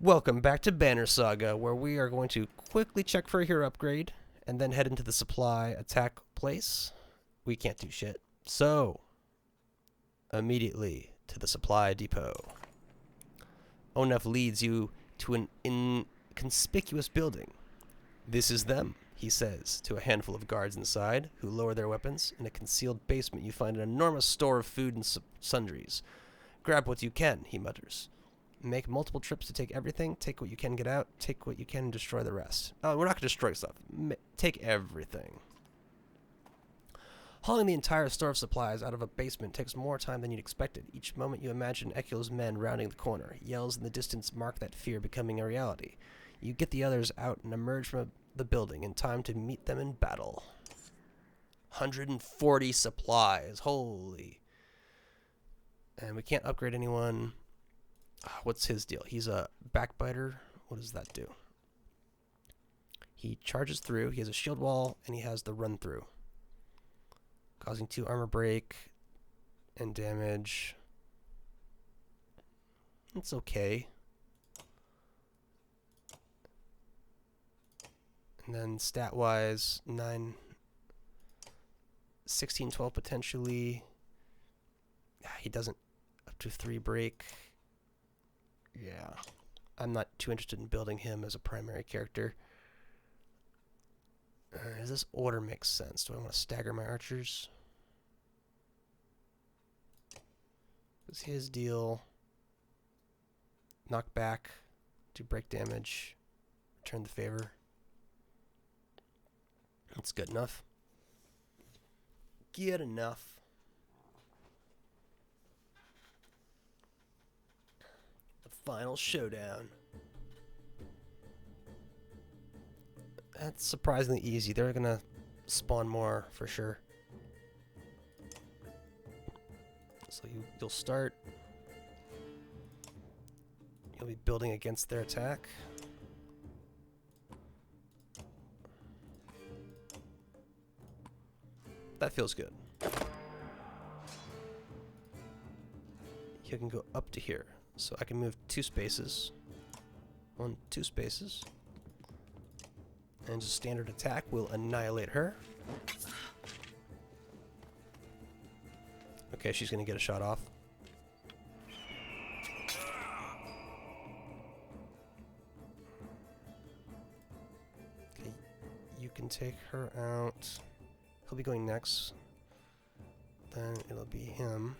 Welcome back to Banner Saga, where we are going to quickly check for a hero upgrade, and then head into the supply attack place. We can't do shit. So, immediately to the supply depot. Onef leads you to an inconspicuous building. This is them, he says to a handful of guards inside, who lower their weapons. In a concealed basement you find an enormous store of food and sundries. Grab what you can, he mutters. Make multiple trips to take everything. Take what you can get out. Take what you can and destroy the rest. Oh, we're not going to destroy stuff. Take everything. Hauling the entire store of supplies out of a basement takes more time than you'd expected. Each moment you imagine Ekio's men rounding the corner. Yells in the distance mark that fear becoming a reality. You get the others out and emerge from the building in time to meet them in battle. 140 supplies. Holy. And we can't upgrade anyone. What's his deal? He's a backbiter. What does that do? He charges through. He has a shield wall, and he has the run through, causing 2 armor break and damage. It's okay. And then stat wise, 9, 16, 12 potentially. He doesn't up to 3 break. Yeah, I'm not too interested in building him as a primary character. Does this order make sense? Do I want to stagger my archers? Does his deal knock back, do break damage, return the favor? That's good enough. Good enough. Final showdown. That's surprisingly easy. They're gonna spawn more for sure. So you'll start. You'll be building against their attack. That feels good. You can go up to here. So I can move 2 spaces. 1, 2 spaces. And just standard attack will annihilate her. Okay, she's gonna get a shot off. Okay, you can take her out. He'll be going next. Then it'll be him.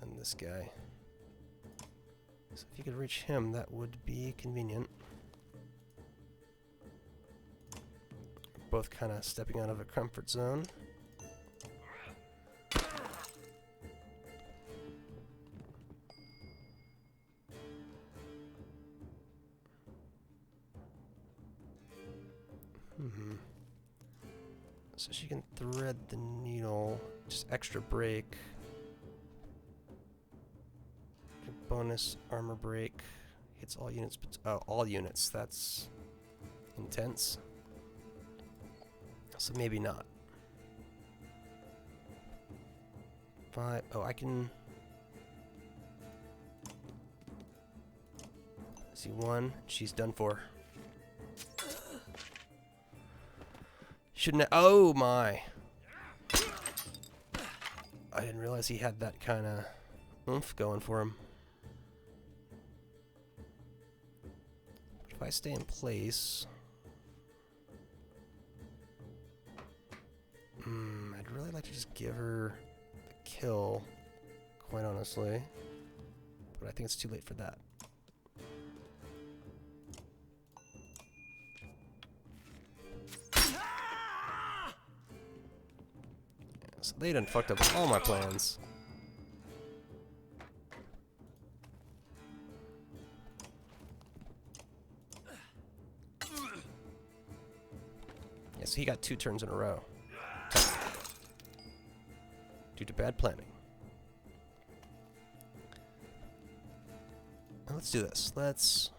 And this guy. So if you could reach him, that would be convenient. Both kind of stepping out of a comfort zone. So she can thread the needle, just extra break. Bonus armor break hits all units, but all units. That's intense. So maybe not. 5. Oh, I can see 1. She's done for. Shouldn't. Oh my! I didn't realize he had that kind of oomph going for him. If I stay in place, I'd really like to just give her the kill, quite honestly, but I think it's too late for that. Yeah, so they done fucked up all my plans. So he got 2 turns in a row. Due to bad planning. Now let's do this. Let's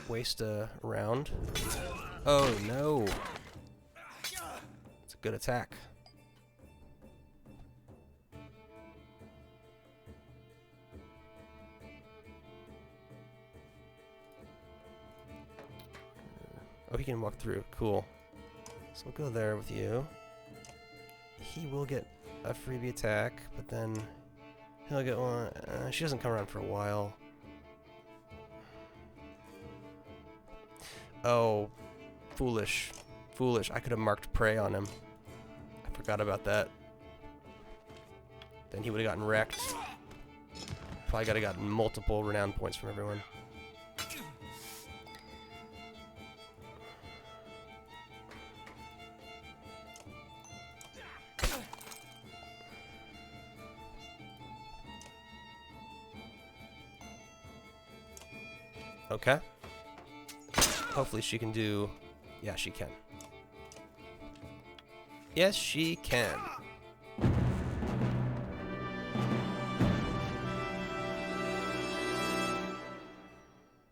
waste a round. Oh no. It's a good attack. Oh, he can walk through. Cool. So we'll go there with you. He will get a freebie attack, but then he'll get one. She doesn't come around for a while. Oh, foolish. Foolish. I could have marked prey on him. I forgot about that. Then he would have gotten wrecked. Probably could have gotten multiple renown points from everyone. Okay. Hopefully she can do... Yeah, she can. Yes, she can.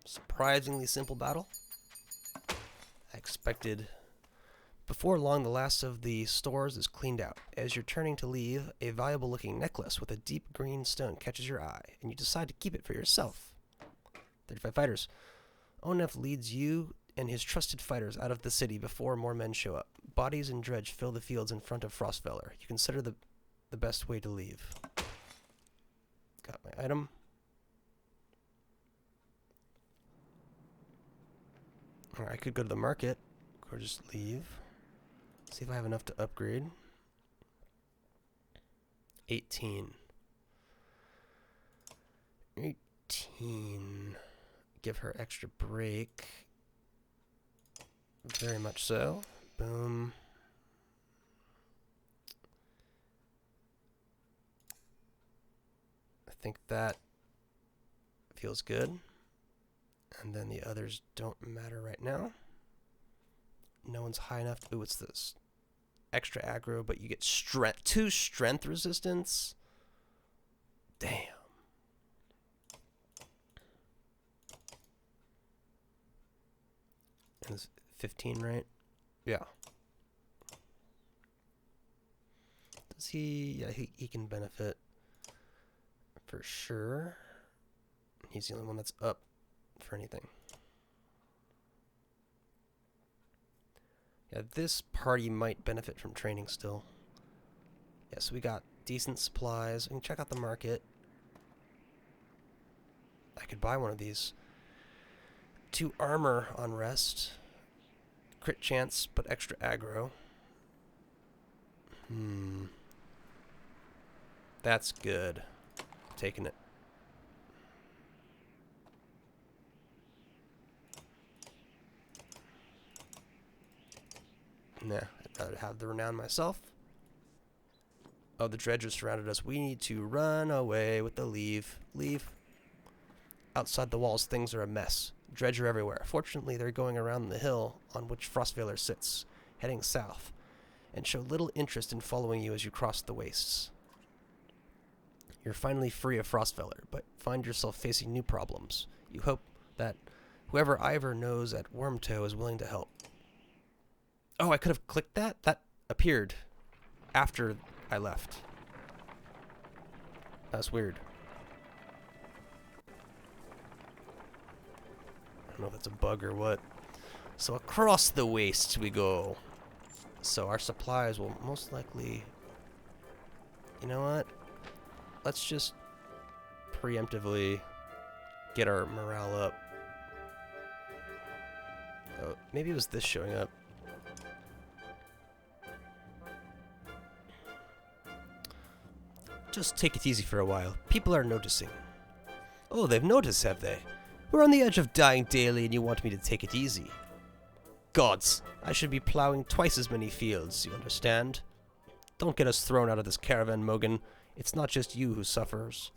Surprisingly simple battle. I expected... Before long, the last of the stores is cleaned out. As you're turning to leave, a valuable-looking necklace with a deep green stone catches your eye, and you decide to keep it for yourself. 35 fighters. Onef leads you and his trusted fighters out of the city before more men show up. Bodies and dredge fill the fields in front of Frostfeller. You consider the best way to leave. Got my item. Or I could go to the market or just leave. See if I have enough to upgrade. 18. 18. Give her extra break. Very much so. Boom. I think that feels good. And then the others don't matter right now. No one's high enough. Ooh, what's this? Extra aggro, but you get strength. 2 strength resistance. Damn. Is 15, right? Yeah. Does he? Yeah, he can benefit for sure. He's the only one that's up for anything. Yeah, this party might benefit from training still. Yeah, so we got decent supplies. We can check out the market. I could buy one of these. 2 armor on rest. Crit chance, but extra aggro. That's good. Taking it. Nah, I'd rather have the renown myself. Oh, the dredgers surrounded us. We need to run away with the leave. Leave. Outside the walls, things are a mess. Dredger everywhere. Fortunately, they're going around the hill on which Frostfeller sits, heading south, and show little interest in following you as you cross the wastes. You're finally free of Frostfeller, but find yourself facing new problems. You hope that whoever Ivor knows at Wormtoe is willing to help. Oh, I could have clicked that? That appeared after I left. That's weird. I don't know if that's a bug or what. So across the wastes we go. So our supplies will most likely... You know what? Let's just preemptively get our morale up. Oh, maybe it was this showing up. Just take it easy for a while. People are noticing. Oh, they've noticed, have they? We're on the edge of dying daily and you want me to take it easy. Gods, I should be plowing twice as many fields, you understand? Don't get us thrown out of this caravan, Mogan. It's not just you who suffers.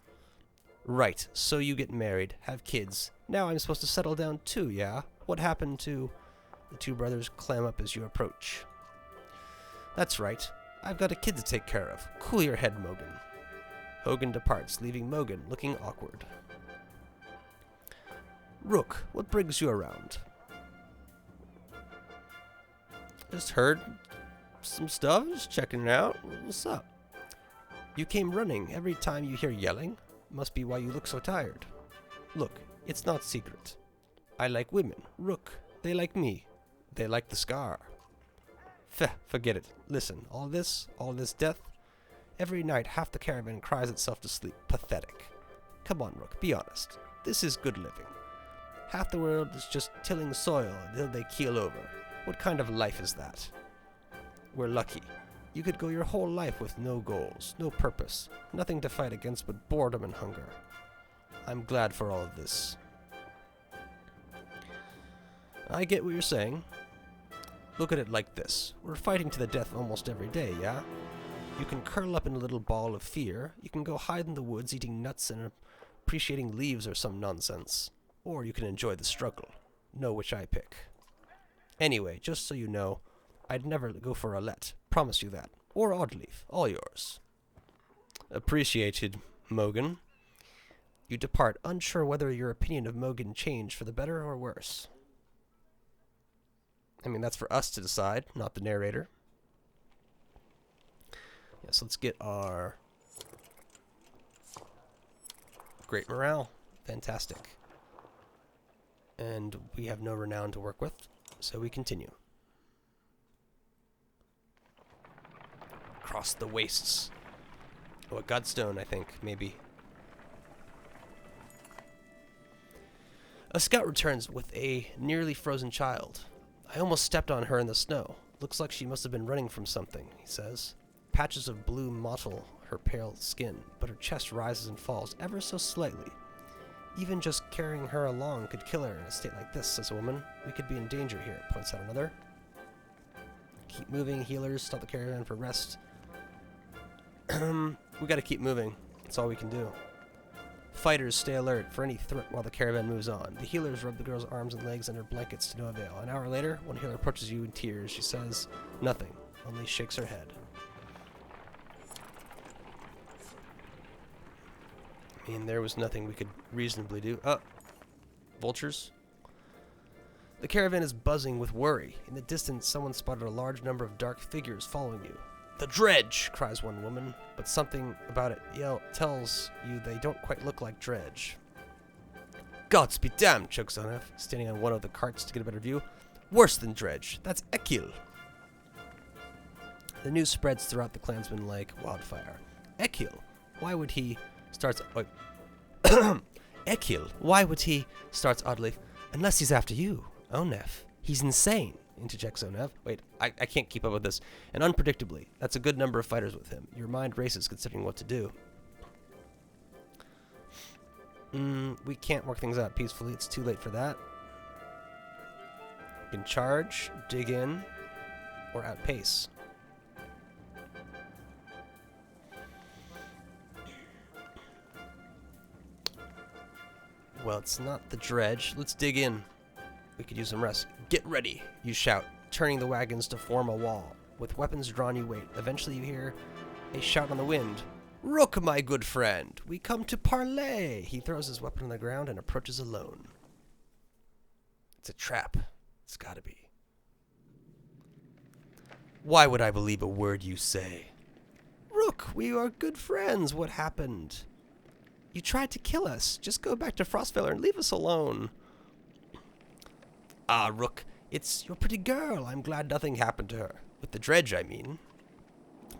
Right, so you get married, have kids. Now I'm supposed to settle down too, yeah? What happened to... The 2 brothers clam up as you approach. That's right. I've got a kid to take care of. Cool your head, Mogan. Hogan departs, leaving Mogan looking awkward. Rook, what brings you around? Just heard some stuff, just checking it out. What's up? You came running every time you hear yelling. Must be why you look so tired. Look, it's not secret. I like women. Rook, they like me. They like the scar. Forget it. Listen, all this death, every night half the caravan cries itself to sleep. Pathetic. Come on, Rook, be honest. This is good living. Half the world is just tilling soil until they keel over. What kind of life is that? We're lucky. You could go your whole life with no goals, no purpose, nothing to fight against but boredom and hunger. I'm glad for all of this. I get what you're saying. Look at it like this. We're fighting to the death almost every day, yeah? You can curl up in a little ball of fear. You can go hide in the woods eating nuts and appreciating leaves or some nonsense. Or you can enjoy the struggle. Know which I pick. Anyway, just so you know, I'd never go for a let. Promise you that. Or Oddleaf. All yours. Appreciated, Mogan. You depart, unsure whether your opinion of Mogan changed for the better or worse. I mean, that's for us to decide, not the narrator. Yeah, so let's get our great morale. Fantastic. And we have no renown to work with, so we continue. Across the wastes. Oh, a Godstone, I think, maybe. A scout returns with a nearly frozen child. I almost stepped on her in the snow. Looks like she must have been running from something, he says. Patches of blue mottle her pale skin, but her chest rises and falls ever so slightly. Even just carrying her along could kill her in a state like this, says a woman. We could be in danger here, points out another. Keep moving, healers, stop the caravan for rest. We gotta keep moving. That's all we can do. Fighters stay alert for any threat while the caravan moves on. The healers rub the girl's arms and legs under blankets to no avail. An hour later, one healer approaches you in tears. She says nothing, only shakes her head. I mean, there was nothing we could reasonably do. Vultures. The caravan is buzzing with worry. In the distance, someone spotted a large number of dark figures following you. The dredge, cries one woman, but something about it tells you they don't quite look like dredge. Gods be damned, chokes Onef, standing on one of the carts to get a better view. Worse than dredge. That's Ekil. The news spreads throughout the clansmen like wildfire. Ekil, why would he starts Ekil, why would he starts Oddleaf, unless he's after you, Onef. He's insane. Interjects Onef. Wait, I can't keep up with this. And unpredictably, that's a good number of fighters with him. Your mind races considering what to do. We can't work things out peacefully. It's too late for that. We can charge, dig in, or outpace. Well, it's not the dredge. Let's dig in. We could use some rest. Get ready, you shout, turning the wagons to form a wall. With weapons drawn, you wait. Eventually you hear a shout on the wind. Rook, my good friend, we come to parley. He throws his weapon on the ground and approaches alone. It's a trap. It's gotta be. Why would I believe a word you say? Rook, we are good friends. What happened? You tried to kill us. Just go back to Frostfeller and leave us alone. Ah, Rook, it's your pretty girl. I'm glad nothing happened to her. With the dredge, I mean.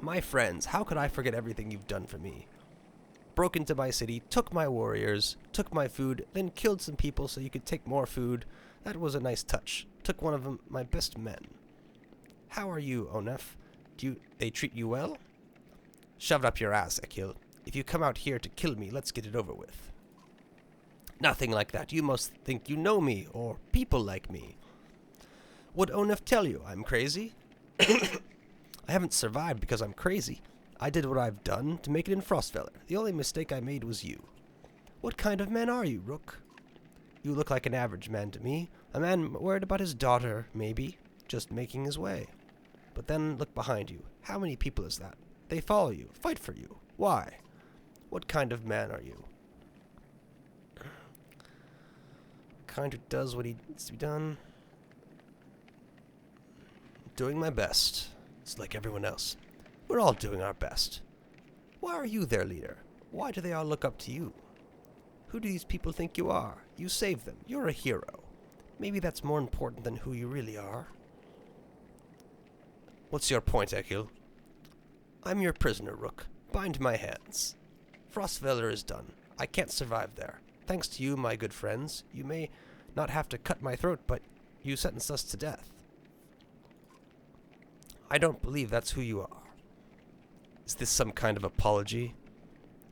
My friends, how could I forget everything you've done for me? Broke into my city, took my warriors, took my food, then killed some people so you could take more food. That was a nice touch. Took one of my best men. How are you, Onef? They treat you well? Shove it up your ass, Ekil. If you come out here to kill me, let's get it over with. Nothing like that. You must think you know me, or people like me. Would Onef tell you I'm crazy? I haven't survived because I'm crazy. I did what I've done to make it in Frostfeller. The only mistake I made was you. What kind of man are you, Rook? You look like an average man to me. A man worried about his daughter, maybe. Just making his way. But then look behind you. How many people is that? They follow you, fight for you. Why? What kind of man are you? Kind of does what he needs to be done. Doing my best. It's like everyone else. We're all doing our best. Why are you their leader? Why do they all look up to you? Who do these people think you are? You saved them. You're a hero. Maybe that's more important than who you really are. What's your point, Ekil? I'm your prisoner, Rook. Bind my hands. Frostveller is done. I can't survive there. Thanks to you, my good friends, you may not have to cut my throat, but you sentenced us to death. I don't believe that's who you are. Is this some kind of apology?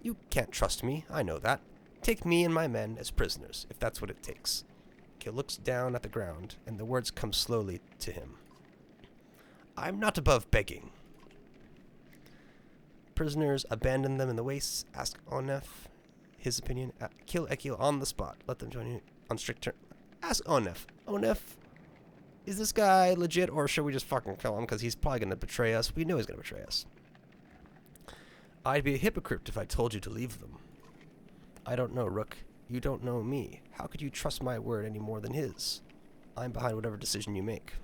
You can't trust me, I know that. Take me and my men as prisoners, if that's what it takes. Ekil looks down at the ground, and the words come slowly to him. I'm not above begging. Prisoners, abandon them in the wastes. Ask Onef his opinion. Kill Ekil on the spot. Let them join you on strict terms. Ask Onef. Onef, is this guy legit, or should we just fucking kill him? Because he's probably going to betray us. We know he's going to betray us. I'd be a hypocrite if I told you to leave them. I don't know, Rook. You don't know me. How could you trust my word any more than his? I'm behind whatever decision you make.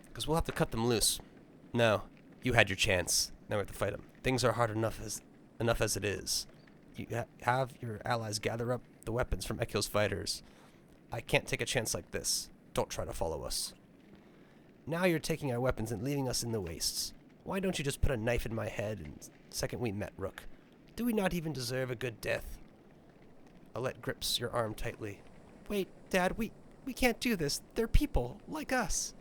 Because we'll have to cut them loose. No, you had your chance. Now we have to fight them. Things are hard enough as it is. You have your allies gather up the weapons from Ekil's fighters. I can't take a chance like this. Don't try to follow us. Now you're taking our weapons and leaving us in the wastes. Why don't you just put a knife in my head the second we met, Rook? Do we not even deserve a good death? Alette grips your arm tightly. Wait, Dad, we can't do this. They're people, like us.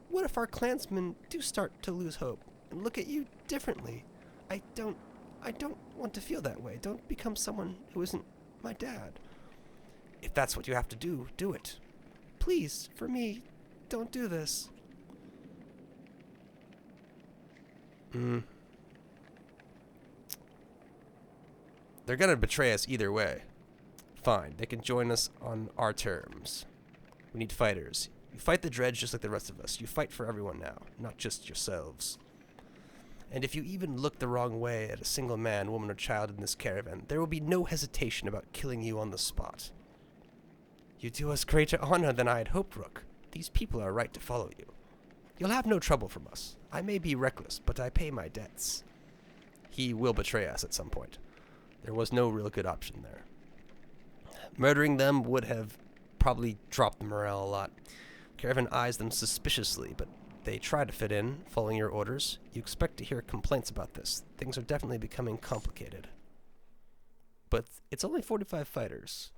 What if our clansmen do start to lose hope and look at you differently? I don't want to feel that way. Don't become someone who isn't my dad. If that's what you have to do, do it. Please, for me, don't do this. They're gonna betray us either way. Fine, they can join us on our terms. We need fighters. You fight the dredge just like the rest of us. You fight for everyone now, not just yourselves. And if you even look the wrong way at a single man, woman, or child in this caravan, there will be no hesitation about killing you on the spot. You do us greater honor than I had hoped, Rook. These people are right to follow you. You'll have no trouble from us. I may be reckless, but I pay my debts. He will betray us at some point. There was no real good option there. Murdering them would have probably dropped the morale a lot. Caravan eyes them suspiciously, but they try to fit in, following your orders. You expect to hear complaints about this. Things are definitely becoming complicated. But it's only 45 fighters.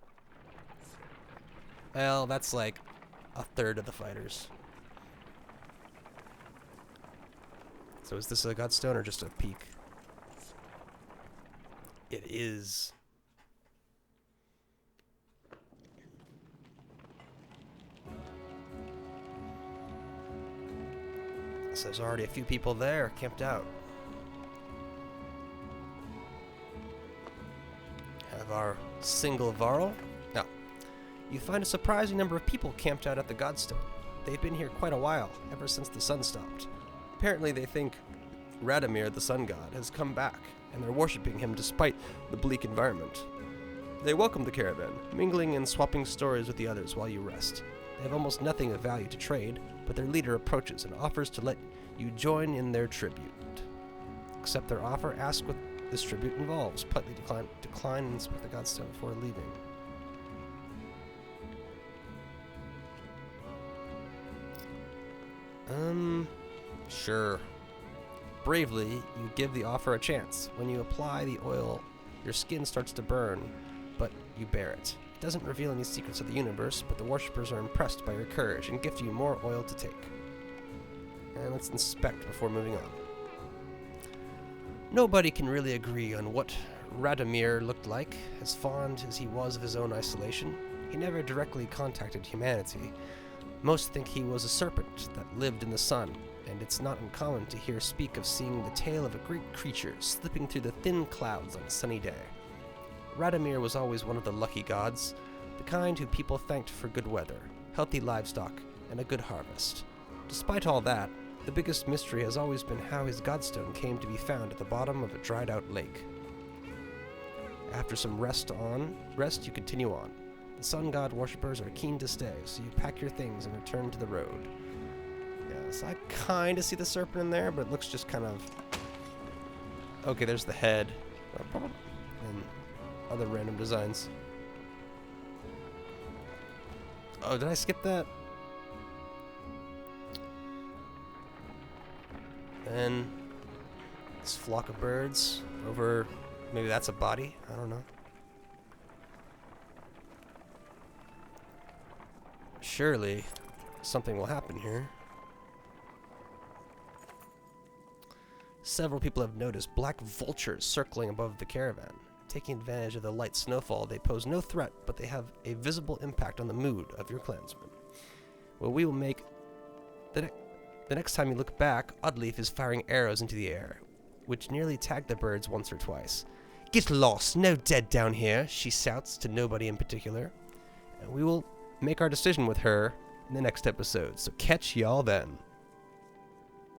Well, that's like a third of the fighters. So is this a Godstone or just a peak? It is. So there's already a few people there, camped out. Have our single Varl. Now, you find a surprising number of people camped out at the Godstone. They've been here quite a while, ever since the sun stopped. Apparently they think Radormyr, the sun god, has come back, and they're worshipping him despite the bleak environment. They welcome the caravan, mingling and swapping stories with the others while you rest. They have almost nothing of value to trade, but their leader approaches and offers to let you join in their tribute. Accept their offer, ask what this tribute involves. Politely decline and inspect the Godstone before leaving. Sure. Bravely, you give the offer a chance. When you apply the oil, your skin starts to burn, but you bear it. It doesn't reveal any secrets of the universe, but the worshippers are impressed by your courage and gift you more oil to take. And let's inspect before moving on. Nobody can really agree on what Radormyr looked like. As fond as he was of his own isolation, he never directly contacted humanity. Most think he was a serpent that lived in the sun, and it's not uncommon to hear speak of seeing the tail of a great creature slipping through the thin clouds on a sunny day. Radormyr was always one of the lucky gods, the kind who people thanked for good weather, healthy livestock, and a good harvest. Despite all that, the biggest mystery has always been how his Godstone came to be found at the bottom of a dried-out lake. After some rest, you continue on. The sun god worshippers are keen to stay, so you pack your things and return to the road. Yes, I kind of see the serpent in there, but it looks just kind of... Okay, there's the head. And other random designs. Oh, did I skip that? And this flock of birds over... Maybe that's a body? I don't know. Surely something will happen here. Several people have noticed black vultures circling above the caravan. Taking advantage of the light snowfall, they pose no threat, but they have a visible impact on the mood of your clansmen. Well, we will make... The next time you look back, Oddleaf is firing arrows into the air, which nearly tagged the birds once or twice. "Get lost! No dead down here!" she shouts to nobody in particular. And we will make our decision with her in the next episode, so catch y'all then.